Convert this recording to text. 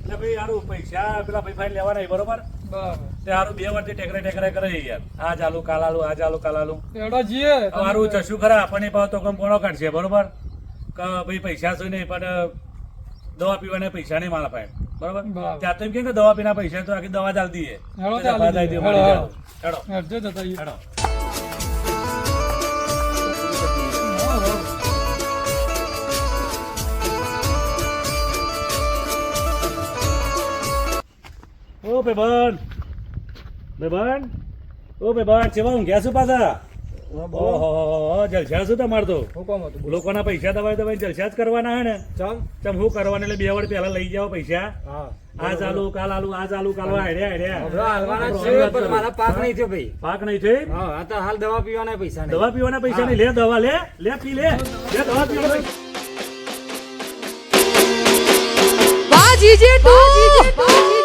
એટલે ભાઈ હારું પૈસા પેલા ભાઈ ફાઈન લેવાના નહીં, બરોબર? તે હારું 2 વર્ષથી ટેકરે કરે યાર. આ ચાલુ કાલાલું, આ ચાલુ કાલાલું. હારું ચશું ખરા આપણને પાવ તો કમ કોનો કાઢશે, બરોબર? કે ભાઈ પૈસા શું નહીં, પણ દવા પીવાના પૈસા નહીં મારા પાસે, બરોબર? ત્યાં તો એમ કે દવા પીના પૈસા તો આખી દવા ચાલતી છે. હેડો. ઓ ભાઈબંધ, ઓ ભાઈબંધ, ચેવા ઊંઘ્યા છો પાછા? ઓહો, જલસા શું તમારે તો? લોકોના પૈસા દબાઈ જલસા જ કરવાના હે ને? ચમ શું કરવાનું? એટલે 2 વર્ષ પહેલા લઈ જાઓ પૈસા. આ ચાલુ કાલ આલુ, આ ચાલુ કાલ પાક નહીં થયો ભાઈ. પાક નહીં થઈ? હાલ દવા પીવાના પૈસા નહીં. દવા પીવાના પૈસા નહીં. લે દવા, લે પી લે દવા પીવાના. વાહ જીજે તું